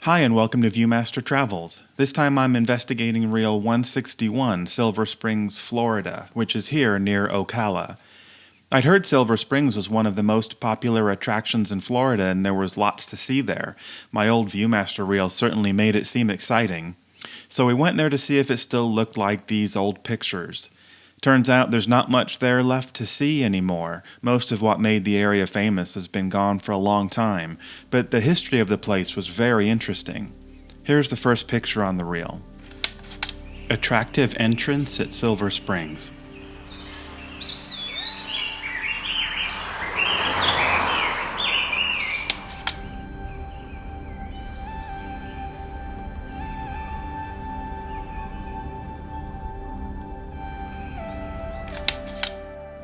Hi and welcome to Viewmaster Travels. This time I'm investigating Reel 161, Silver Springs, Florida, which is here near Ocala. I'd heard Silver Springs was one of the most popular attractions in Florida and there was lots to see there. My old Viewmaster reel certainly made it seem exciting. So we went there to see if it still looked like these old pictures. Turns out there's not much there left to see anymore. Most of what made the area famous has been gone for a long time, but the history of the place was very interesting. Here's the first picture on the reel. Attractive entrance at Silver Springs.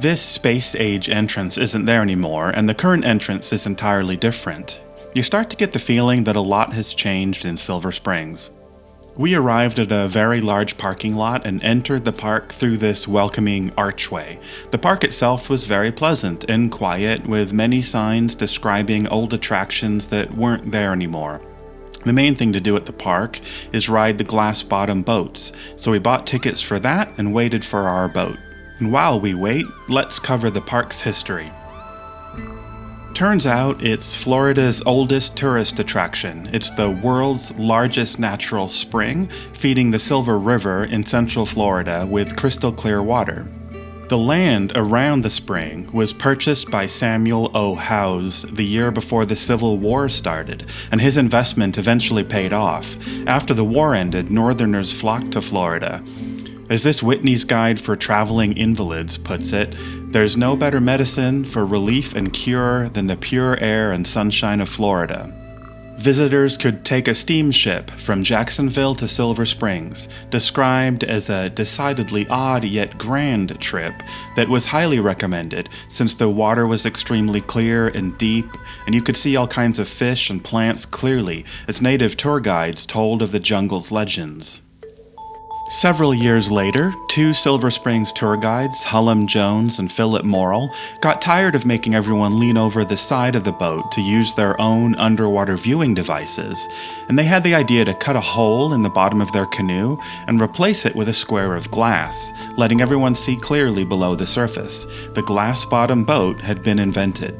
This space-age entrance isn't there anymore, and the current entrance is entirely different. You start to get the feeling that a lot has changed in Silver Springs. We arrived at a very large parking lot and entered the park through this welcoming archway. The park itself was very pleasant and quiet, with many signs describing old attractions that weren't there anymore. The main thing to do at the park is ride the Glass-Bottom boats, so we bought tickets for that and waited for our boat. And while we wait, let's cover the park's history. Turns out it's Florida's oldest tourist attraction. It's the world's largest natural spring, feeding the Silver River in central Florida with crystal clear water. The land around the spring was purchased by Samuel O. Howes the year before the Civil War started, and his investment eventually paid off. After the war ended, Northerners flocked to Florida. As this Whitney's Guide for Traveling Invalids puts it, there's no better medicine for relief and cure than the pure air and sunshine of Florida. Visitors could take a steamship from Jacksonville to Silver Springs, described as a decidedly odd yet grand trip that was highly recommended since the water was extremely clear and deep, and you could see all kinds of fish and plants clearly as native tour guides told of the jungle's legends. Several years later, two Silver Springs tour guides, Hullum Jones and Philip Morrill, got tired of making everyone lean over the side of the boat to use their own underwater viewing devices, and they had the idea to cut a hole in the bottom of their canoe and replace it with a square of glass, letting everyone see clearly below the surface. The Glass-Bottom boat had been invented.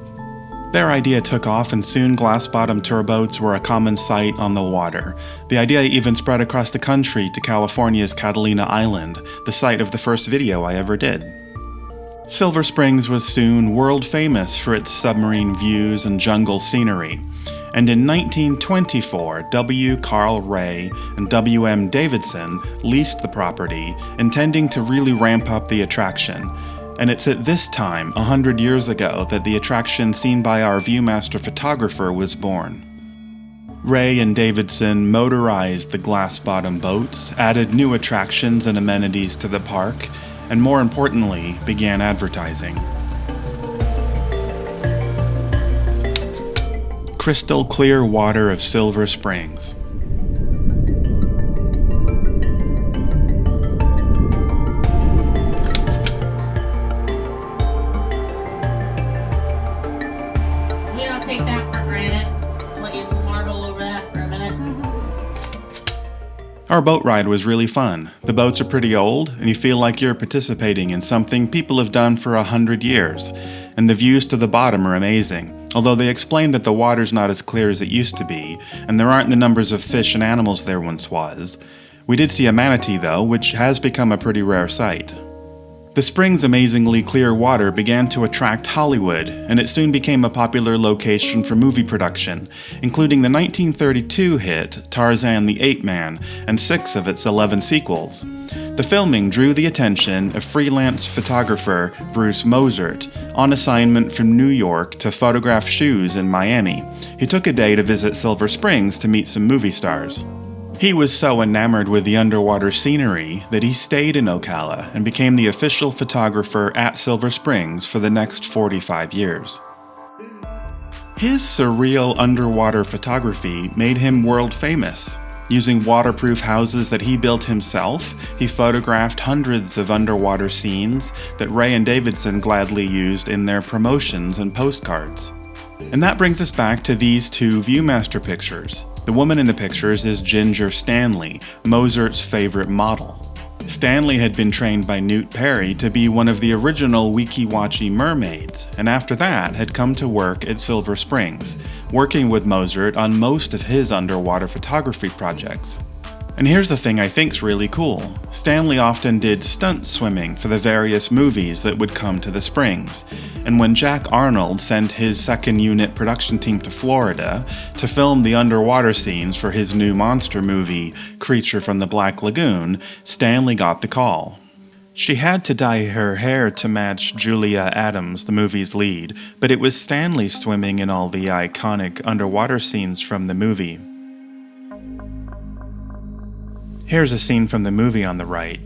Their idea took off and soon glass-bottom tour boats were a common sight on the water. The idea even spread across the country to California's Catalina Island, the site of the first video I ever did. Silver Springs was soon world famous for its submarine views and jungle scenery. And in 1924, W. Carl Ray and WM Davidson leased the property, intending to really ramp up the attraction. And it's at this time, 100 years ago, that the attraction seen by our Viewmaster photographer was born. Ray and Davidson motorized the Glass-Bottom boats, added new attractions and amenities to the park, and more importantly, began advertising. Crystal clear water of Silver Springs. Take that for granted. Let you marvel over that for a minute. Our boat ride was really fun. The boats are pretty old, and you feel like you're participating in something people have done for 100 years. And the views to the bottom are amazing, although they explain that the water's not as clear as it used to be, and there aren't the numbers of fish and animals there once was. We did see a manatee though, which has become a pretty rare sight. The spring's amazingly clear water began to attract Hollywood, and it soon became a popular location for movie production, including the 1932 hit Tarzan the Ape Man and 6 of its 11 sequels. The filming drew the attention of freelance photographer Bruce Mozert, on assignment from New York to photograph shoes in Miami. He took a day to visit Silver Springs to meet some movie stars. He was so enamored with the underwater scenery that he stayed in Ocala and became the official photographer at Silver Springs for the next 45 years. His surreal underwater photography made him world famous. Using waterproof houses that he built himself, he photographed hundreds of underwater scenes that Ray and Davidson gladly used in their promotions and postcards. And that brings us back to these two Viewmaster pictures. The woman in the pictures is Ginger Stanley, Mozert's favorite model. Stanley had been trained by Newt Perry to be one of the original Weeki-Wachee mermaids, and after that had come to work at Silver Springs, working with Mozert on most of his underwater photography projects. And here's the thing I think's really cool. Stanley often did stunt swimming for the various movies that would come to the Springs, and when Jack Arnold sent his second unit production team to Florida to film the underwater scenes for his new monster movie, Creature from the Black Lagoon, Stanley got the call. She had to dye her hair to match Julia Adams, the movie's lead, but it was Stanley swimming in all the iconic underwater scenes from the movie. Here's a scene from the movie on the right,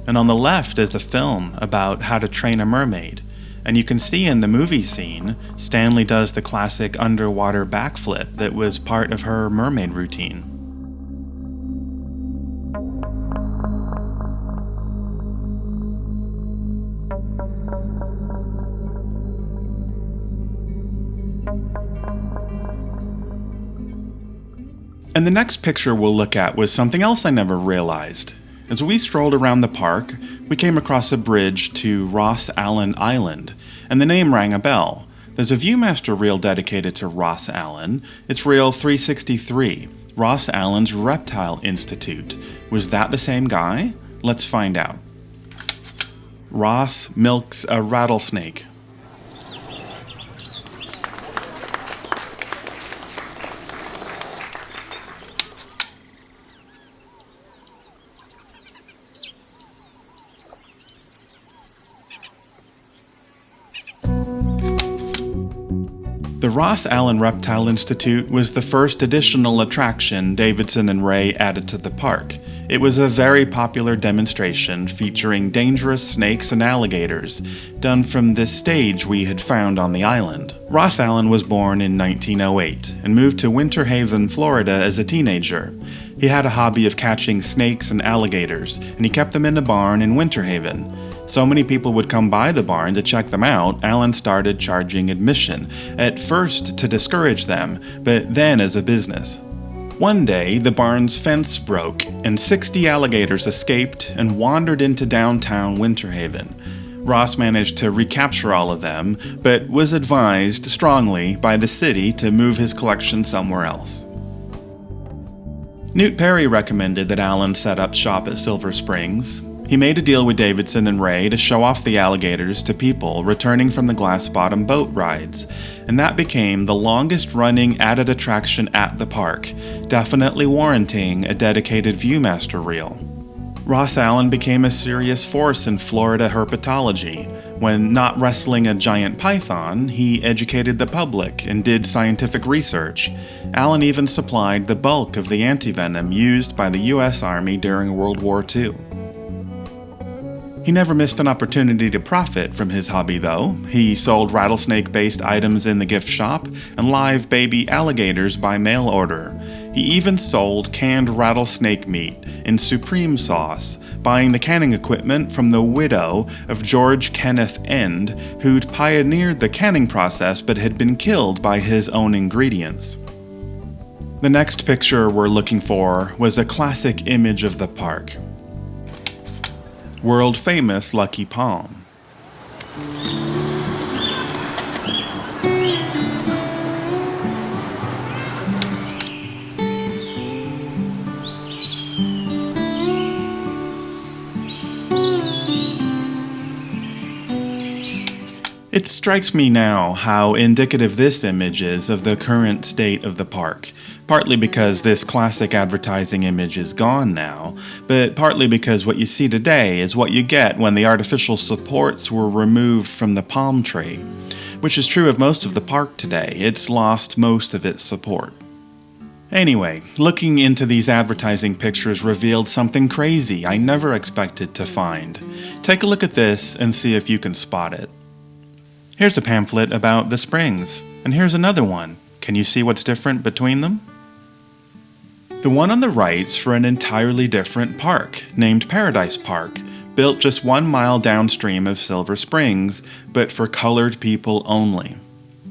and on the left is a film about how to train a mermaid, and you can see in the movie scene, Stanley does the classic underwater backflip that was part of her mermaid routine. And the next picture we'll look at was something else I never realized. As we strolled around the park, we came across a bridge to Ross Allen Island, and the name rang a bell. There's a Viewmaster reel dedicated to Ross Allen. It's reel 363, Ross Allen's Reptile Institute. Was that the same guy? Let's find out. Ross milks a rattlesnake. The Ross Allen Reptile Institute was the first additional attraction Davidson and Ray added to the park. It was a very popular demonstration featuring dangerous snakes and alligators, done from this stage we had found on the island. Ross Allen was born in 1908 and moved to Winter Haven, Florida as a teenager. He had a hobby of catching snakes and alligators, and he kept them in a barn in Winter Haven. So many people would come by the barn to check them out, Allen started charging admission, at first to discourage them, but then as a business. One day, the barn's fence broke, and 60 alligators escaped and wandered into downtown Winter Haven. Ross managed to recapture all of them, but was advised strongly by the city to move his collection somewhere else. Newt Perry recommended that Allen set up shop at Silver Springs. He made a deal with Davidson and Ray to show off the alligators to people returning from the Glass-Bottom boat rides, and that became the longest-running added attraction at the park, definitely warranting a dedicated Viewmaster reel. Ross Allen became a serious force in Florida herpetology. When not wrestling a giant python, he educated the public and did scientific research. Allen even supplied the bulk of the antivenom used by the U.S. Army during World War II. He never missed an opportunity to profit from his hobby, though. He sold rattlesnake-based items in the gift shop and live baby alligators by mail order. He even sold canned rattlesnake meat in supreme sauce, buying the canning equipment from the widow of George Kenneth End, who'd pioneered the canning process but had been killed by his own ingredients. The next picture we're looking for was a classic image of the park. World-famous Lucky Palm. It strikes me now how indicative this image is of the current state of the park, partly because this classic advertising image is gone now, but partly because what you see today is what you get when the artificial supports were removed from the palm tree, which is true of most of the park today. It's lost most of its support. Anyway, looking into these advertising pictures revealed something crazy I never expected to find. Take a look at this and see if you can spot it. Here's a pamphlet about the Springs, and here's another one. Can you see what's different between them? The one on the right's for an entirely different park, named Paradise Park, built just 1 mile downstream of Silver Springs, but for colored people only.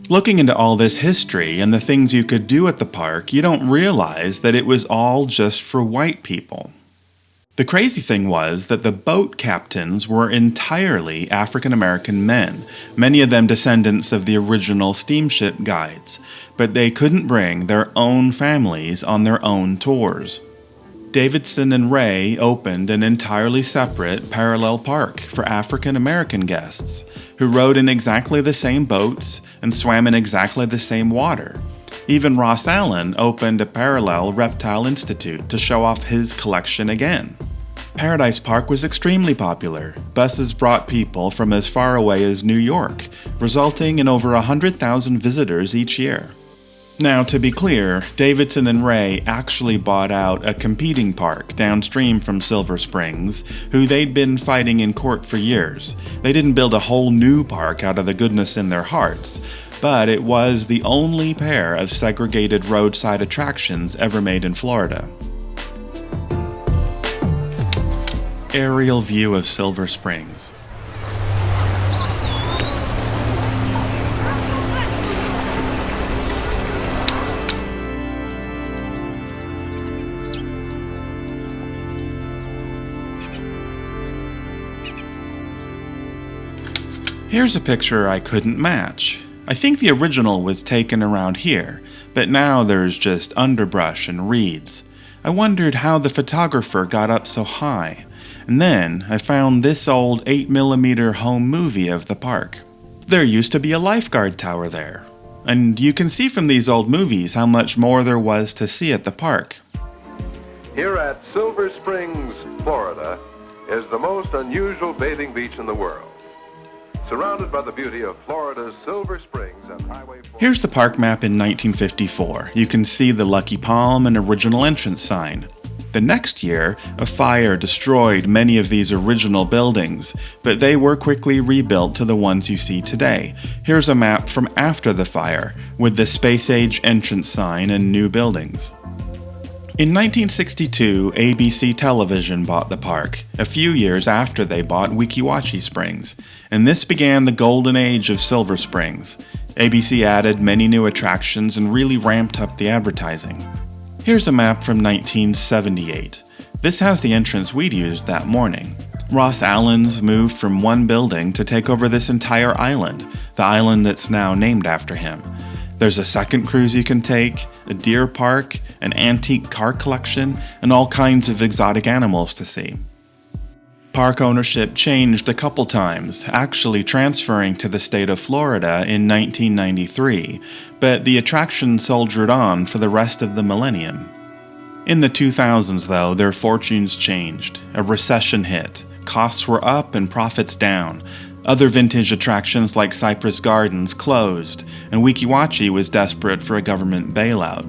Looking into all this history and the things you could do at the park, you don't realize that it was all just for white people. The crazy thing was that the boat captains were entirely African American men, many of them descendants of the original steamship guides, but they couldn't bring their own families on their own tours. Davidson and Ray opened an entirely separate parallel park for African American guests, who rode in exactly the same boats and swam in exactly the same water. Even Ross Allen opened a parallel Reptile Institute to show off his collection again. Paradise Park was extremely popular. Buses brought people from as far away as New York, resulting in over 100,000 visitors each year. Now, to be clear, Davidson and Ray actually bought out a competing park downstream from Silver Springs, who they'd been fighting in court for years. They didn't build a whole new park out of the goodness in their hearts, but it was the only pair of segregated roadside attractions ever made in Florida. Aerial view of Silver Springs. Here's a picture I couldn't match. I think the original was taken around here, but now there's just underbrush and reeds. I wondered how the photographer got up so high, and then I found this old 8mm home movie of the park. There used to be a lifeguard tower there, and you can see from these old movies how much more there was to see at the park. Here at Silver Springs, Florida, is the most unusual bathing beach in the world. Surrounded by the beauty of Florida's Silver Springs and Highway 4. Here's the park map in 1954. You can see the Lucky Palm and original entrance sign. The next year, a fire destroyed many of these original buildings, but they were quickly rebuilt to the ones you see today. Here's a map from after the fire, with the space-age entrance sign and new buildings. In 1962, ABC Television bought the park, a few years after they bought Weeki Wachee Springs, and this began the golden age of Silver Springs. ABC added many new attractions and really ramped up the advertising. Here's a map from 1978. This has the entrance we'd used that morning. Ross Allen's moved from one building to take over this entire island, the island that's now named after him. There's a second cruise you can take, a deer park, an antique car collection, and all kinds of exotic animals to see. Park ownership changed a couple times, actually transferring to the state of Florida in 1993, but the attraction soldiered on for the rest of the millennium. In the 2000s, though, their fortunes changed. A recession hit, costs were up and profits down. Other vintage attractions like Cypress Gardens closed, and Weeki Wachee was desperate for a government bailout.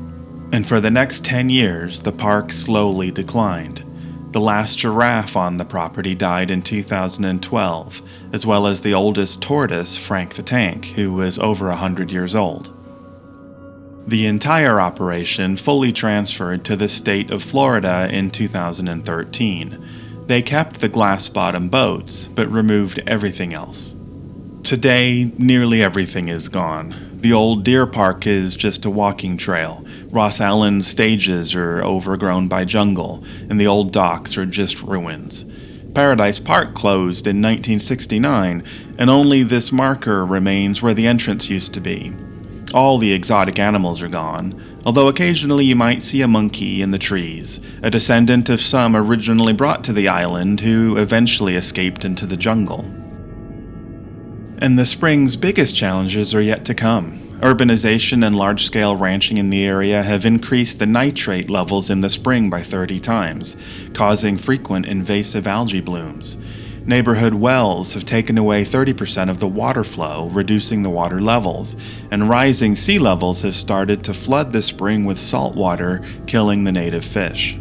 And for the next 10 years, the park slowly declined. The last giraffe on the property died in 2012, as well as the oldest tortoise, Frank the Tank, who was over 100 years old. The entire operation fully transferred to the state of Florida in 2013. They kept the glass-bottom boats, but removed everything else. Today, nearly everything is gone. The old deer park is just a walking trail. Ross Allen's stages are overgrown by jungle, and the old docks are just ruins. Paradise Park closed in 1969, and only this marker remains where the entrance used to be. All the exotic animals are gone, although occasionally you might see a monkey in the trees, a descendant of some originally brought to the island who eventually escaped into the jungle. And the spring's biggest challenges are yet to come. Urbanization and large-scale ranching in the area have increased the nitrate levels in the spring by 30 times, causing frequent invasive algae blooms. Neighborhood wells have taken away 30% of the water flow, reducing the water levels, and rising sea levels have started to flood the spring with salt water, killing the native fish.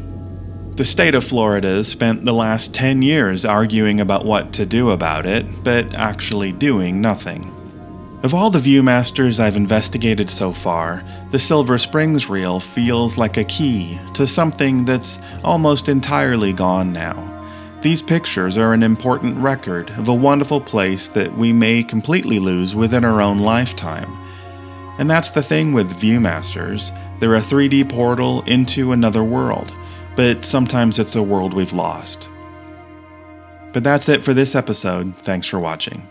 The state of Florida spent the last 10 years arguing about what to do about it, but actually doing nothing. Of all the Viewmasters I've investigated so far, the Silver Springs reel feels like a key to something that's almost entirely gone now. These pictures are an important record of a wonderful place that we may completely lose within our own lifetime. And that's the thing with Viewmasters. They're a 3D portal into another world, but sometimes it's a world we've lost. But that's it for this episode. Thanks for watching.